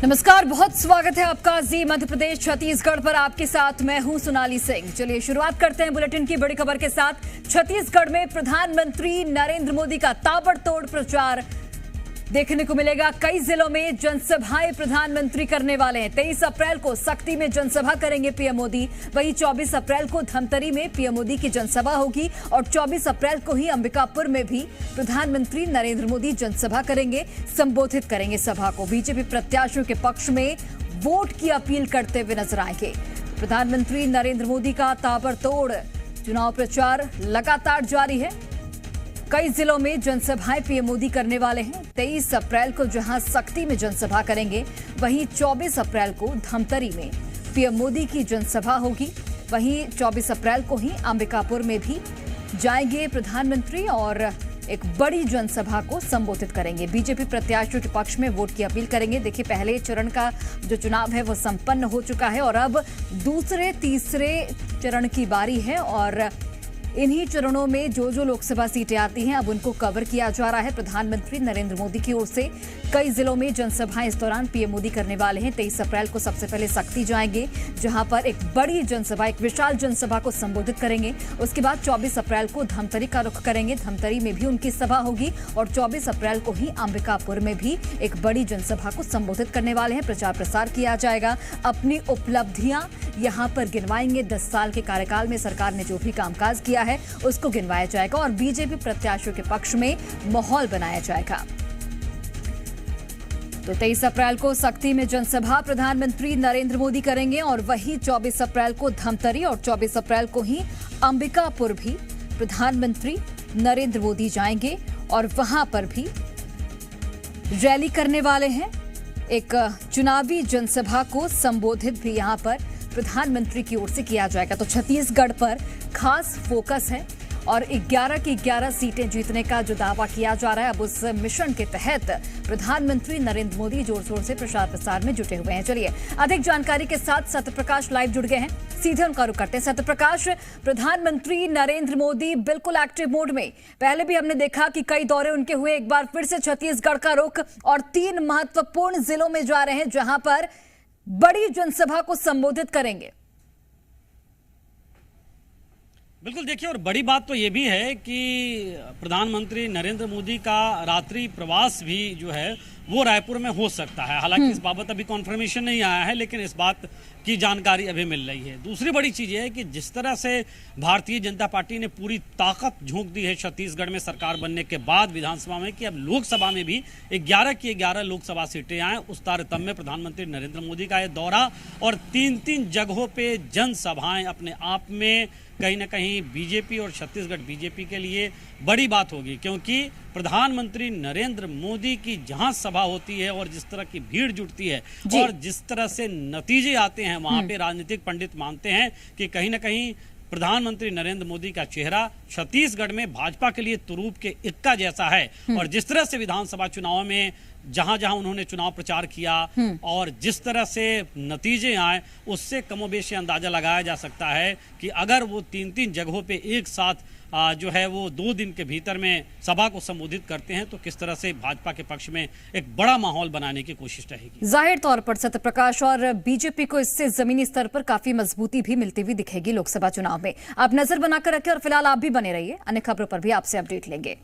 नमस्कार, बहुत स्वागत है आपका जी मध्य प्रदेश छत्तीसगढ़ पर। आपके साथ मैं हूं सोनाली सिंह। चलिए शुरुआत करते हैं बुलेटिन की बड़ी खबर के साथ। छत्तीसगढ़ में प्रधानमंत्री नरेंद्र मोदी का ताबड़तोड़ प्रचार देखने को मिलेगा। कई जिलों में जनसभाएं प्रधानमंत्री करने वाले हैं। 23 अप्रैल को सक्ती में जनसभा करेंगे पीएम मोदी। वहीं 24 अप्रैल को धमतरी में पीएम मोदी की जनसभा होगी और 24 अप्रैल को ही अंबिकापुर में भी प्रधानमंत्री नरेंद्र मोदी जनसभा करेंगे, संबोधित करेंगे सभा को। बीजेपी प्रत्याशियों के पक्ष में वोट की अपील करते हुए नजर आएंगे। प्रधानमंत्री नरेंद्र मोदी का ताबड़तोड़ चुनाव प्रचार लगातार जारी है। कई जिलों में जनसभाएं पीएम मोदी करने वाले हैं। 23 अप्रैल को जहां सक्ती में जनसभा करेंगे, वहीं 24 अप्रैल को धमतरी में पीएम मोदी की जनसभा होगी। वहीं 24 अप्रैल को ही अंबिकापुर में भी जाएंगे प्रधानमंत्री और एक बड़ी जनसभा को संबोधित करेंगे। बीजेपी प्रत्याशियों के पक्ष में वोट की अपील करेंगे। देखिए, पहले चरण का जो चुनाव है वो संपन्न हो चुका है और अब दूसरे तीसरे चरण की बारी है और इन्हीं चरणों में जो लोकसभा सीटें आती हैं अब उनको कवर किया जा रहा है। प्रधानमंत्री नरेंद्र मोदी की ओर से कई जिलों में जनसभाएं इस दौरान पीएम मोदी करने वाले हैं। 23 अप्रैल को सबसे पहले सक्ती जाएंगे, जहां पर एक बड़ी जनसभा, एक विशाल जनसभा को संबोधित करेंगे। उसके बाद 24 अप्रैल को धमतरी का रुख करेंगे। धमतरी में भी उनकी सभा होगी और 24 अप्रैल को ही अंबिकापुर में भी एक बड़ी जनसभा को संबोधित करने वाले हैं। प्रचार प्रसार किया जाएगा। अपनी उपलब्धियां यहां पर गिनवाएंगे। 10 साल के कार्यकाल में सरकार ने जो भी कामकाज किया है उसको गिनवाया जाएगा और बीजेपी प्रत्याशियों के पक्ष में माहौल बनाया जाएगा। तो 23 अप्रैल को सक्ती में जनसभा प्रधानमंत्री नरेंद्र मोदी करेंगे और वही 24 अप्रैल को धमतरी और 24 अप्रैल को ही अंबिकापुर भी प्रधानमंत्री नरेंद्र मोदी जाएंगे और वहां पर भी रैली करने वाले हैं। एक चुनावी जनसभा को संबोधित भी यहां पर प्रधानमंत्री की ओर से किया जाएगा। तो छत्तीसगढ़ पर खास फोकस है और 11 की 11 सीटें जीतने का जो दावा किया जा रहा है, अब उस मिशन के तहत प्रधानमंत्री नरेंद्र मोदी जोर शोर से प्रचार प्रसार में जुटे हुए हैं। चलिए अधिक जानकारी के साथ सत्यप्रकाश लाइव जुड़ गए हैं, सीधे उनका रुख करते हैं। सत्यप्रकाश, प्रधानमंत्री नरेंद्र मोदी बिल्कुल एक्टिव मोड में। पहले भी हमने देखा कि कई दौरे उनके हुए, एक बार फिर से छत्तीसगढ़ का रुख और 3 महत्वपूर्ण जिलों में जा रहे हैं जहां पर बड़ी जनसभा को संबोधित करेंगे। बिल्कुल, देखिए, और बड़ी बात तो ये भी है कि प्रधानमंत्री नरेंद्र मोदी का रात्रि प्रवास भी जो है वो रायपुर में हो सकता है। हालांकि इस बाबत अभी कॉन्फर्मेशन नहीं आया है, लेकिन इस बात की जानकारी अभी मिल रही है। दूसरी बड़ी चीज़ ये है कि जिस तरह से भारतीय जनता पार्टी ने पूरी ताकत झोंक दी है छत्तीसगढ़ में सरकार बनने के बाद विधानसभा में, कि अब लोकसभा में भी 11 की 11 लोकसभा सीटें आए, उस तारतम्य में प्रधानमंत्री नरेंद्र मोदी का ये दौरा और 3-3 जगहों पे जनसभाएं अपने आप में कहीं ना कहीं बीजेपी और छत्तीसगढ़ बीजेपी के लिए बड़ी बात होगी, क्योंकि प्रधानमंत्री नरेंद्र मोदी की जहां सभा होती है और जिस तरह की भीड़ जुटती है और जिस तरह से नतीजे आते हैं, वहां पे राजनीतिक पंडित मानते हैं कि कहीं ना कहीं प्रधानमंत्री नरेंद्र मोदी का चेहरा छत्तीसगढ़ में भाजपा के लिए तुरूप के इक्का जैसा है। और जिस तरह से विधानसभा चुनाव में जहां जहां उन्होंने चुनाव प्रचार किया और जिस तरह से नतीजे आए, उससे कमोबेश अंदाजा लगाया जा सकता है कि अगर वो 3-3 जगहों पे एक साथ जो है वो 2 दिन के भीतर में सभा को संबोधित करते हैं, तो किस तरह से भाजपा के पक्ष में एक बड़ा माहौल बनाने की कोशिश रहेगी। जाहिर तौर पर सत्यप्रकाश, और बीजेपी को इससे जमीनी स्तर पर काफी मजबूती भी मिलती हुई दिखेगी लोकसभा चुनाव में। आप नजर बनाकर रखें और फिलहाल आप भी बने रहिए, अन्य खबरों पर भी आपसे अपडेट लेंगे।